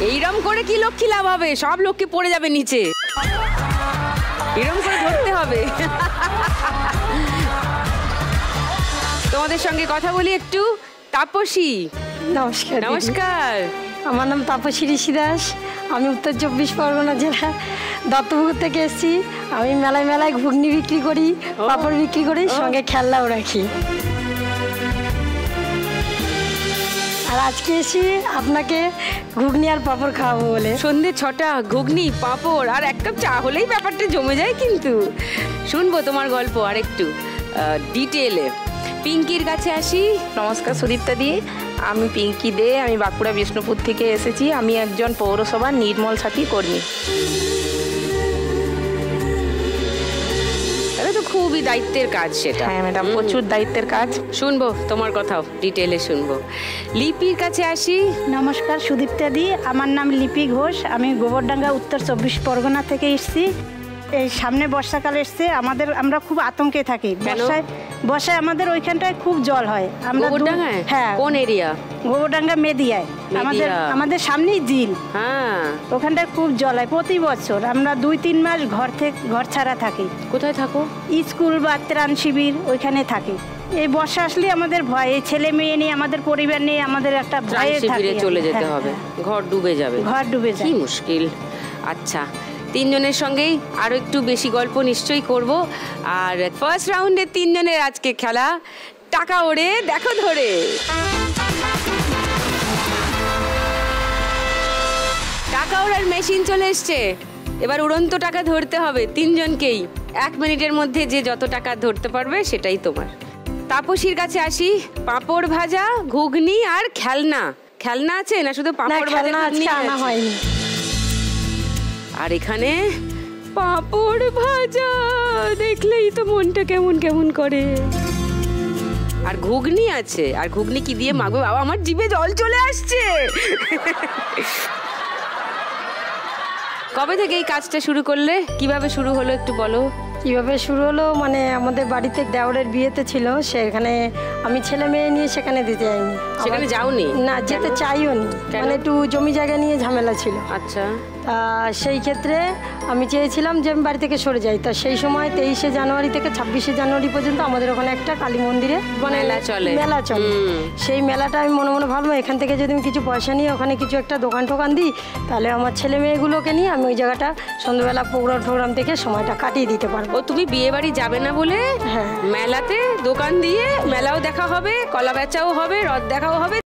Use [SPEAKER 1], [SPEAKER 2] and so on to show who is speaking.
[SPEAKER 1] এইরম করে কি লক্ষ্মী লাভ হবে? সব লক্ষ্মী পড়ে যাবে নিচে। এরম করে ধরতে হবে। তোমাদের সঙ্গে কথা বলি একটু। তাপসী,
[SPEAKER 2] নমস্কার।
[SPEAKER 1] নমস্কার।
[SPEAKER 2] আমার নাম তাপসী ঋষি দাস। আমি উত্তর 24 পরগনা জেলা দত্তপুকুর থেকে এসেছি। আমি মেলায় মেলায় ঘুগনি বিক্রি করি, পাঁপড় বিক্রি করি, সঙ্গে খেলনাও রাখি। আর আজকে এসে আপনাকে ঘুগনি আর পাঁপড় খাওয়াবো বলে।
[SPEAKER 1] সন্ধ্যে 6টা, ঘুগনি পাঁপড় আর এক কাপ চা হলেই ব্যাপারটা জমে যায়। কিন্তু শুনবো তোমার গল্প আর একটু ডিটেলে। পিঙ্কির কাছে আসি।
[SPEAKER 3] নমস্কার সুদীপ্তা দি, আমি পিঙ্কি দে। আমি বাঁকুড়া বিষ্ণুপুর থেকে এসেছি। আমি একজন পৌরসভার নির্মল সাথী কর্মী।
[SPEAKER 1] তাহলে তো খুবই দায়িত্বের কাজ সেটা।
[SPEAKER 3] হ্যাঁ ম্যাডাম, প্রচুর দায়িত্বের কাজ।
[SPEAKER 1] শুনবো তোমার কথাও, ডিটেলে শুনবো। লিপির কাছে আসি।
[SPEAKER 4] নমস্কার সুদীপ্তা দি, আমার নাম লিপি ঘোষ। আমি গোবরডাঙ্গা উত্তর 24 পরগনা থেকে এসেছি। এই সামনে বর্ষাকাল এসছে, আমরা খুব আতঙ্কে থাকি। বর্ষায় আমাদের ওইখানটায় খুব জল হয়। আমরা
[SPEAKER 1] হ্যাঁ, কোন এরিয়া?
[SPEAKER 4] গোবরডাঙ্গা মেদিয়ায়। আমাদের সামনেই ঝিল।
[SPEAKER 1] হ্যাঁ,
[SPEAKER 4] ওখানটায় খুব জল হয় প্রতি বছর। আমরা 2-3 মাস ঘর ছাড়া থাকি।
[SPEAKER 1] কোথায় থাকো?
[SPEAKER 4] স্কুল বা ত্রাণ শিবির ওইখানে থাকি। এই বর্ষা আসলে আমাদের ভয়, এই ছেলে মেয়ে নিয়ে, আমাদের পরিবার নিয়ে আমাদের একটা ভয়ে থাকে।
[SPEAKER 1] চলে যেতে হবে, ঘর ডুবে যাবে।
[SPEAKER 4] ঘর ডুবে যায়,
[SPEAKER 1] কি মুশকিল। আচ্ছা, তিনজনের সঙ্গেই আরো একটু বেশি গল্প নিশ্চয়ই করব। আর ফার্স্ট রাউন্ডে তিনজনের আজকে খেলা টাকা ওড়ে দেখো ধরে। টাকা ওড়ার মেশিন চলে এসছে। এবার উড়ন্ত টাকা ধরতে হবে তিনজনকেই। 1 মিনিটের মধ্যে যে যত টাকা ধরতে পারবে সেটাই তোমার। তাপসীর কাছে আসি। পাঁপড় ভাজা, ঘুগনি আর খেলনা। খেলনা আছে না শুধু পাঁপড় ভাজা?
[SPEAKER 2] আনা হয়নি।
[SPEAKER 1] আর এখানে পাঁপড় ভাজা দেখলেই তো মনটা কেমন কেমন করে। আর ঘুগনি আছে। আর ঘুগনি কি দিয়ে মাখবে বাবা? আমার জিভে জল চলে আসছে। কবে থেকে এই কাজটা শুরু করলে? কিভাবে শুরু হলো একটু বলো।
[SPEAKER 2] কিভাবে শুরু হলো মানে আমাদের বাড়িতে দেওরের বিয়েতে ছিল, সেখানে আমি ছেলে মেয়ে নিয়ে সেখানে দিতে যাইনি।
[SPEAKER 1] সেখানে যাওনি?
[SPEAKER 2] না, যেতে চাইও নি। মানে একটু জমি জায়গা নিয়ে ঝামেলা ছিল।
[SPEAKER 1] আচ্ছা।
[SPEAKER 2] তা সেই ক্ষেত্রে আমি চেয়েছিলাম যে আমি বাড়ি থেকে সরে যাই। তা সেই সময় 23শে জানুয়ারি থেকে 26শে জানুয়ারি পর্যন্ত আমাদের ওখানে একটা কালী মন্দিরে
[SPEAKER 1] মেলা চলে।
[SPEAKER 2] সেই মেলাটা আমি মনে মনে ভাবলাম এখান থেকে যদি আমি কিছু পয়সা নিয়ে ওখানে কিছু একটা দোকান টোকান দিই, তাহলে আমার ছেলে মেয়েগুলোকে নিয়ে আমি ওই জায়গাটা সন্ধ্যাবেলা প্রোগ্রাম থেকে সময়টা কাটিয়ে দিতে পারবো।
[SPEAKER 1] ও, তুমি বিয়ে বাড়ি যাবে না বলে
[SPEAKER 2] হ্যাঁ,
[SPEAKER 1] মেলাতে দোকান দিয়ে মেলাও দেখা হবে, কলা বেচাও হবে, রথ দেখাও হবে।